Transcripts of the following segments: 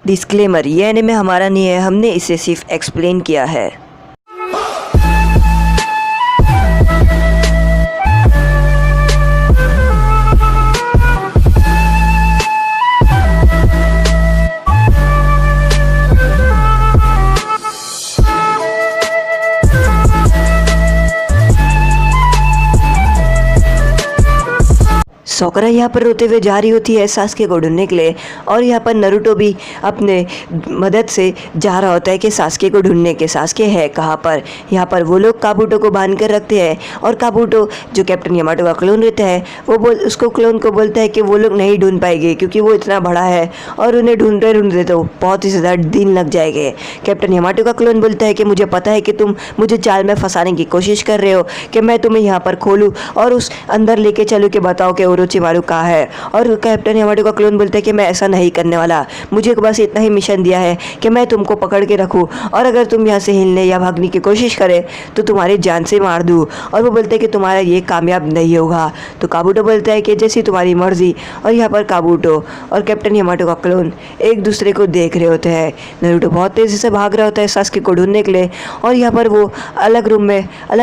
Disclaimer, ये anime हमारा नहीं है, हमने इसे सिर्फ एक्सप्लेन किया है। सोकरा यहाँ पर रोते हुए जा रही होती है सास्के को ढूंढने के लिए, और यहाँ पर नारुतो भी अपने मदद से जा रहा होता है कि सास्के को ढूंढने के। सास्के है कहाँ पर? यहाँ पर वो लोग काबूटो को बांध कर रखते हैं, और काबूटो जो कैप्टन यामाटो का क्लोन रहता है वो उसको क्लोन को बोलता है कि वो लोग नहीं ढूंढ पाएंगे क्योंकि वो इतना बड़ा है और उन्हें ढूंढते तो बहुत ही ज़्यादा दिन लग जाएंगे। कैप्टन यामाटो का क्लोन बोलता है कि मुझे पता है कि तुम मुझे जाल में फंसाने की कोशिश कर रहे हो, कि मैं तुम्हें यहाँ पर खोलूँ और उस अंदर लेके चलूँ कि बताओ कि ओरोचिमारू कहाँ है। और कैप्टन यामाटो का क्लोन बोलता है कि मैं ऐसा नहीं करने वाला, मुझे बस इतना ही मिशन दिया है कि मैं तुमको पकड़ के रखूँ, और अगर तुम यहाँ से हिलने या भागने की कोशिश करे तो तुम्हारी जान से मार दूँ। और वो बोलते हैं कि तुम्हारा ये कामयाब नहीं होगा। तो काबूटो बोलता है कि जैसी तुम्हारी मर्जी। और यहाँ पर काबूटो और कैप्टन यामाटो का क्लोन एक दूसरे को देख रहे होते हैं। नारुतो बहुत तेज़ी से भाग रहा होता है सास्के को ढूंढने के लिए, और यहाँ पर वो अलग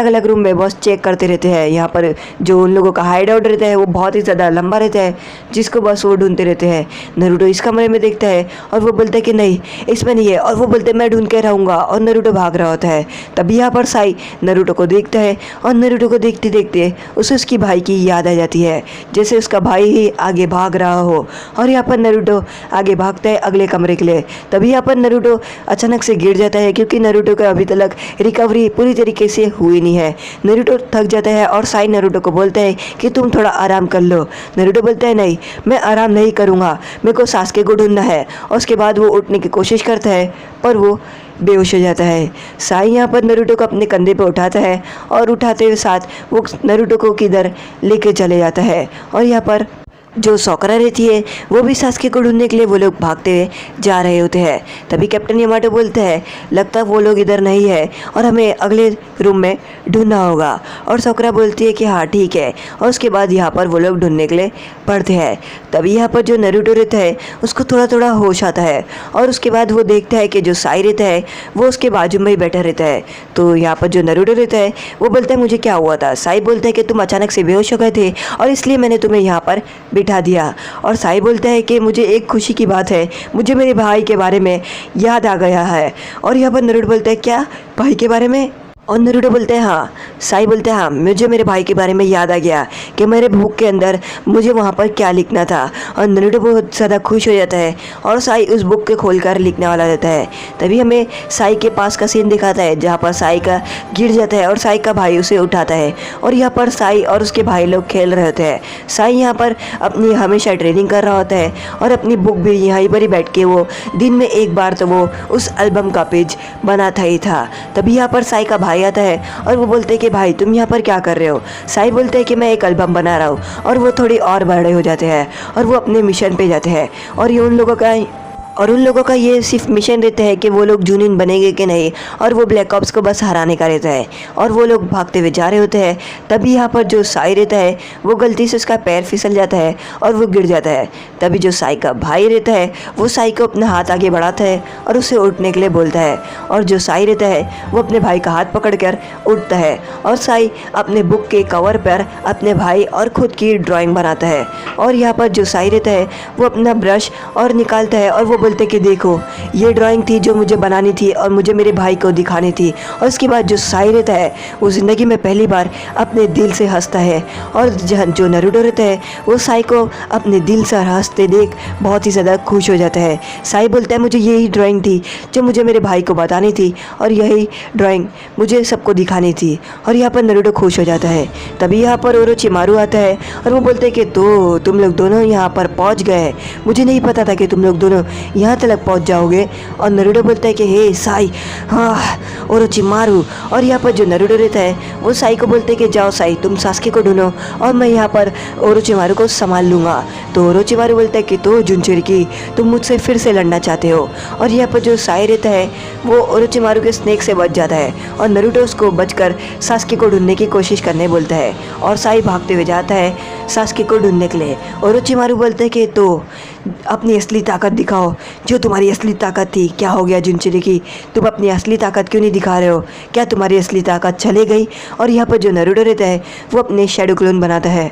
अलग रूम में बस चेक करते रहते हैं। यहाँ पर जो उन लोगों का हाइड आउट रहता है वो बहुत ही ज़्यादा लंबा रहता है, जिसको बस वो ढूंढते रहते हैं। नारुतो इस कमरे में देखता है और वो बोलता है कि नहीं इसमें नहीं है, और वो बोलते हैं मैं ढूंढ के रहूँगा, और नारुतो भाग रहा होता है। तभी यहाँ पर साई नारुतो को देखता है, और नारुतो को देखते देखते उसे उसकी भाई की याद आ जाती है, जैसे उसका भाई ही आगे भाग रहा हो। और यहाँ पर नारुतो आगे भागता है अगले कमरे के लिए। तभी यहाँ पर नारुतो अचानक से गिर जाता है, क्योंकि नारुतो का अभी तक रिकवरी पूरी तरीके से हुई नहीं है। नारुतो थक जाता है और साई नारुतो को बोलता है कि तुम थोड़ा आराम कर लो। नारुतो बोलता है नहीं मैं आराम नहीं करूँगा, मेरे को सास्के को ढूंढना है। और उसके बाद वो उठने की कोशिश करता है पर वो बेहोश हो जाता है। साई यहाँ पर नारुतो को अपने कंधे पे उठाता है, और उठाते हुए साथ वो नारुतो को किधर लेके चले जाता है। और यहाँ पर जो सोकरा रहती है वो भी सास्के को ढूंढने के लिए वो लोग भागते हुए जा रहे होते हैं। तभी कैप्टन यामाटो बोलता है लगता वो लोग इधर नहीं है और हमें अगले रूम में ढूंढना होगा। और सोकरा बोलती है कि हाँ ठीक है। और उसके बाद यहाँ पर वो लोग ढूंढने के लिए पड़ते हैं। तभी यहाँ पर जो नारुतो रहता है उसको थोड़ा थोड़ा होश आता है, और उसके बाद वो देखता है कि जो साई रहता है वो उसके बाजू में ही बैठा रहता है। तो यहाँ पर जो नारुतो रहता है वो बोलता है मुझे क्या हुआ था? साई बोलता है कि तुम अचानक से बेहोश हो गए थे और इसलिए मैंने तुम्हें यहाँ पर बिठा दिया। और साई बोलता है कि मुझे एक खुशी की बात है, मुझे मेरे भाई के बारे में याद आ गया है। और यहाँ पर नारुतो बोलता है क्या भाई के बारे में? और नारुतो बोलते हैं हाँ। साई बोलते हैं हाँ मुझे मेरे भाई के बारे में याद आ गया कि मेरे बुक के अंदर मुझे वहाँ पर क्या लिखना था। और नारुतो बहुत ज़्यादा खुश हो जाता है, और साई उस बुक के खोलकर लिखने वाला रहता है। तभी हमें साई के पास का सीन दिखाता है जहाँ पर साई का गिर जाता है और साई का भाई उसे उठाता है, और यहाँ पर साई और उसके भाई लोग खेल रहे होते हैं। साई यहाँ पर अपनी हमेशा ट्रेनिंग कर रहा होता है, और अपनी बुक भी यहीं पर ही बैठ के वो दिन में एक बार तो वो उस एल्बम का पेज बनाता ही था। तभी यहाँ पर साई का भाई आता है और वो बोलते हैं कि भाई तुम यहाँ पर क्या कर रहे हो? साई बोलते हैं कि मैं एक एल्बम बना रहा हूँ। और वो थोड़ी और बड़े हो जाते हैं और वो अपने मिशन पे जाते हैं, और ये उन लोगों का ये सिर्फ मिशन रहता है कि वो लोग जूनिन बनेंगे कि नहीं, और वो ब्लैक ऑप्स को बस हराने का रहता है। और वो लोग भागते हुए जा रहे होते हैं। तभी यहाँ पर जो साई रहता है वो गलती से उसका पैर फिसल जाता है और वो गिर जाता है। तभी जो साई का भाई रहता है वो साई को अपना हाथ आगे बढ़ाता है और उसे उठने के लिए बोलता है। और जो साई रहता है वो अपने भाई का हाथ पकड़ कर उठता है, और साई अपने बुक के कवर पर अपने भाई और खुद की ड्राइंग बनाता है। और यहाँ पर जो साई रहता है वो अपना ब्रश और निकालता है, और वो बोलते कि देखो ये ड्राइंग थी जो मुझे बनानी थी और मुझे मेरे भाई को दिखानी थी। और उसके बाद जो साई रहता है वो ज़िंदगी में पहली बार अपने दिल से हंसता है, और जो नारुतो रहता है वो साई को अपने दिल से हंसते देख बहुत ही ज़्यादा खुश हो जाता है। साई बोलता है मुझे यही ड्राइंग थी जो मुझे मेरे भाई को बतानी थी, और यही ड्राइंग मुझे सबको दिखानी थी। और यहाँ पर नारुतो खुश हो जाता है। तभी यहाँ पर ओरोचिमारू आता है और वो बोलते हैं कि तो तुम लोग दोनों यहाँ पर पहुँच गए, मुझे नहीं पता था कि तुम लोग दोनों यहाँ तक पहुँच जाओगे। और नारुतो बोलता है कि हे साई, हाँ ओरोचिमारू। और यहाँ पर जो नारुतो रहता है वो साई को बोलते हैं कि जाओ साई तुम सास्के को ढूंढो और मैं यहाँ पर ओरोचिमारू को संभाल लूँगा। तो ओरोचिमारू बोलता है कि तो जुनचुरकी तुम मुझसे फिर से लड़ना चाहते हो। और यहाँ पर जो साई रहता है वो ओरोचिमारू के स्नेक से बच जाता है, और नारुतो उसको बचकर सास्के को ढूंढने की कोशिश करने बोलता है। और साई भागते हुए जाता है सास्के को ढूंढने के लिए। ओरोचिमारू बोलते हैं कि तो अपनी असली ताकत दिखाओ, जो तुम्हारी असली ताकत थी। क्या हो गया जुनचुरिकी, तुम अपनी असली ताकत क्यों नहीं दिखा रहे हो? क्या तुम्हारी असली ताकत चले गई? और यहाँ पर जो नारुतो रहता है वो अपने शैडो क्लोन बनाता है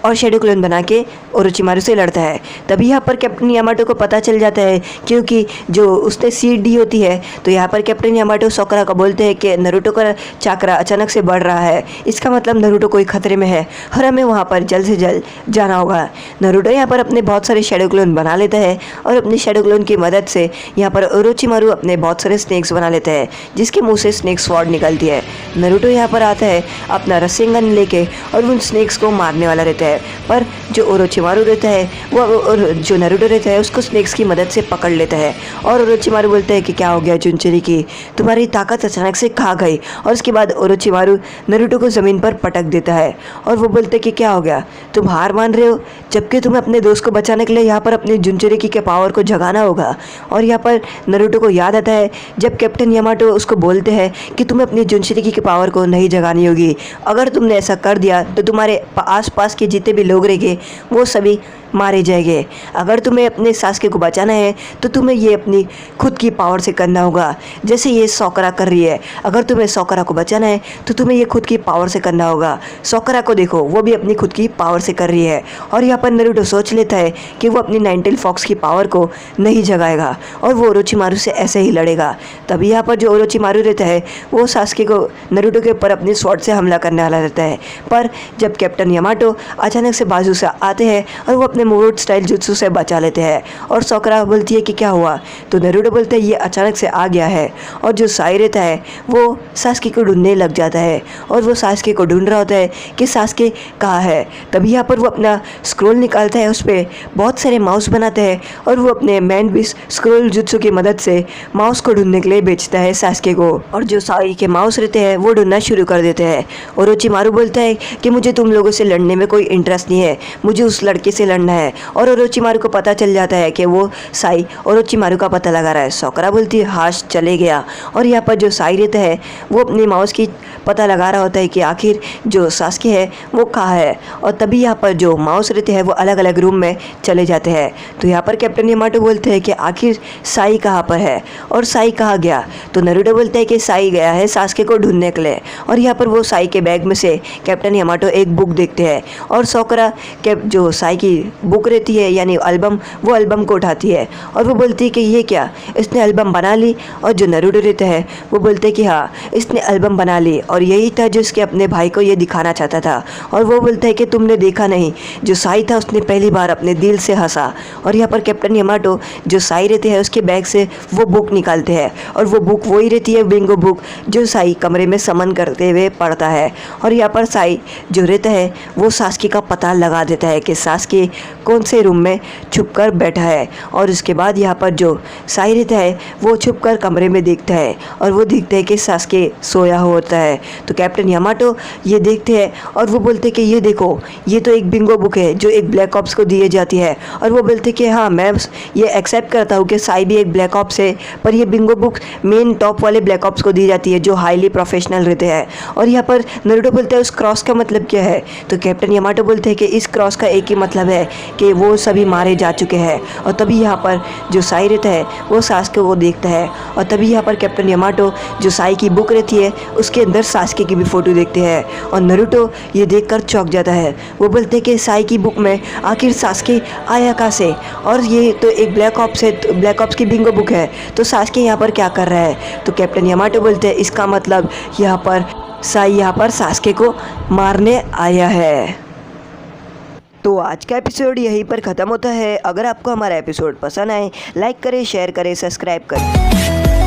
और शैडो क्लोन बना के ओरोचिमारू से लड़ता है। तभी यहाँ पर कैप्टन यामाटो को पता चल जाता है, क्योंकि जो उसने सीड दी होती है, तो यहाँ पर कैप्टन यामाटो सोकरा को बोलते हैं कि नारुतो का चाकरा अचानक से बढ़ रहा है, इसका मतलब नारुतो कोई खतरे में है और हमें वहाँ पर जल्द से जल्द जाना होगा। नारुतो यहाँ पर अपने बहुत सारे शैडो क्लोन बना लेता है और अपने शैडो क्लोन की मदद से यहाँ पर ओरोचिमारू अपने बहुत सारे स्नेक्स बना लेता है, जिसके मुँह से स्नेक स्वॉर्ड निकलती है। नारुतो यहाँ पर आता है अपना रसेंगन लेके और उन स्नेक्स को मारने वाला रहता है, पर जो ओरोचिमारू रहता है वो और जो नारुतो रहता है उसको स्नेक्स की मदद से पकड़ लेता है। और ओरोचिमारू बोलता है कि क्या हो गया जुनचुरिकी, तुम्हारी ताकत अचानक से कहाँ गई? और उसके बाद ओरोचिमारू नारुतो को ज़मीन पर पटक देता है और वो बोलते हैं कि क्या हो गया, तुम हार मान रहे हो, जबकि तुम्हें अपने दोस्त को बचाने के लिए यहाँ पर अपने जुनचुरिकी के पावर को जगाना होगा। और यहाँ पर नारुतो को याद आता है जब कैप्टन यामाटो उसको बोलते हैं कि तुम्हें अपनी जुनचुरिकी के पावर को नहीं जगानी होगी, अगर तुमने ऐसा कर दिया तो तुम्हारे आसपास के जितने भी लोग रहेंगे वो सभी मारे जाएंगे। अगर तुम्हें अपने सासके को बचाना है तो तुम्हें ये अपनी खुद की पावर से करना होगा, जैसे ये सोकरा कर रही है। अगर तुम्हें सोकरा को बचाना है तो तुम्हें ये खुद की पावर से करना होगा। सोकरा को देखो, वो भी अपनी खुद की पावर से कर रही है। और यहाँ पर नारुतो सोच लेता है कि वो अपनी नाइन टेल फॉक्स की पावर को नहीं जगाएगा और वो ओरोचिमारू से ऐसे ही लड़ेगा। तभी यहाँ पर जो ओरोचिमारू रहता है वो सासके को नारुतो के ऊपर अपने स्वॉर्ड से हमला करने वाला रहता है, पर जब कैप्टन यामाटो अचानक से बाजू से आते हैं और वो अपने मोरोट स्टाइल जुत्सु से बचा लेते हैं। और सोकरा बोलती है कि क्या हुआ, तो नारुतो बोलते हैं ये अचानक से आ गया है। और जो साई रहता है वो सासके को ढूंढने लग जाता है और वो सासके को ढूंढ रहा होता है कि सासके कहाँ है। तभी यहाँ पर वो अपना स्क्रोल निकालता है, उस पर बहुत सारे माउस बनाता है और वो अपने मैन बीस स्क्रोल जुत्सु की मदद से माउस को ढूंढने के लिए बेचता है सासके को। और जो साई के माउस रहते हैं वो ढूंढना शुरू कर देते हैं। ओरोचिमारू बोलता है कि मुझे तुम लोगों से लड़ने में कोई इंटरेस्ट नहीं है, मुझे उस लड़के से लड़ना है। और ओरोचिमारू को पता चल जाता है कि वो साई ओरोचिमारू का पता लगा रहा है। सोकरा बोलती है हाश चले गया। और यहाँ पर जो साई रहता है वो अपने माउस की पता लगा रहा होता है कि आखिर जो सासके है वो कहाँ है। और तभी यहाँ पर जो माउस रहते हैं वो अलग अलग रूम में चले जाते हैं। तो यहाँ पर कैप्टन यामाटो बोलते हैं कि आखिर साई कहाँ पर है और साई कहाँ गया। तो नारुतो बोलता है कि साई गया है सासके को ढूंढने के लिए। और यहाँ पर वो साई के बैग में से कैप्टन यामाटो एक बुक देखते हैं और सोकरा के जो साई की बुक रहती है यानी एल्बम, वो एल्बम को उठाती है और वो बोलती है कि ये क्या, इसने एल्बम बना ली। और जो नारुतो रहता है वो बोलते हैं कि हाँ इसने एल्बम बना ली और यही था जो इसके अपने भाई को ये दिखाना चाहता था। और वो बोलता है कि तुमने देखा नहीं, जो साई था उसने पहली बार अपने दिल से हंसा। और यहाँ पर कैप्टन यामाटो जो साई रहते हैं उसके बैग से वो बुक निकालते हैं और वो बुक वही रहती है बिंगो बुक जो साई कमरे में समन करते हुए पढ़ता है। और यहाँ पर साई जो रहता है वो सासके का पता लगा देता है कि सासके कौन से रूम में छुपकर बैठा है। और उसके बाद यहाँ पर जो साई रहता है वो छुपकर कमरे में देखता है और वो देखता है कि सासके सोया होता है। तो कैप्टन यामाटो ये देखते हैं और वो बोलते हैं कि ये देखो, ये तो एक बिंगो बुक है जो एक ब्लैक ऑप्स को दी जाती है। और वो बोलते हैं कि हाँ मैं ये एक्सेप्ट करता हूँ कि साई भी एक ब्लैक ऑप्स है, पर ये बिंगो बुक मेन टॉप वाले ब्लैक ऑप्स को दी जाती है जो हाईली प्रोफेशनल रहते हैं। और यहाँ पर नारुतो बोलते हैं उस क्रॉस का मतलब क्या है। तो कैप्टन यामाटो बोलते हैं कि इस क्रॉस का एक ही मतलब है कि वो सभी मारे जा चुके हैं। और तभी यहाँ पर जो साई रहता है वो सासके को देखता है और तभी यहाँ पर कैप्टन यामाटो जो साई की बुक रहती है उसके अंदर सासके की भी फ़ोटो देखते हैं। और नारुतो ये देखकर चौंक जाता है। वो बोलते हैं कि साई की बुक में आखिर सासके आया कहाँ से, और ये तो एक ब्लैक ऑप्स है, तो ब्लैक ऑप्स की बिंगो बुक है, तो सासके यहाँ पर क्या कर रहा है। तो कैप्टन यामाटो बोलते हैं इसका मतलब यहाँ पर साई यहाँ पर सासके को मारने आया है। तो आज का एपिसोड यहीं पर ख़त्म होता है। अगर आपको हमारा एपिसोड पसंद आए लाइक करें, शेयर करें, सब्सक्राइब करें।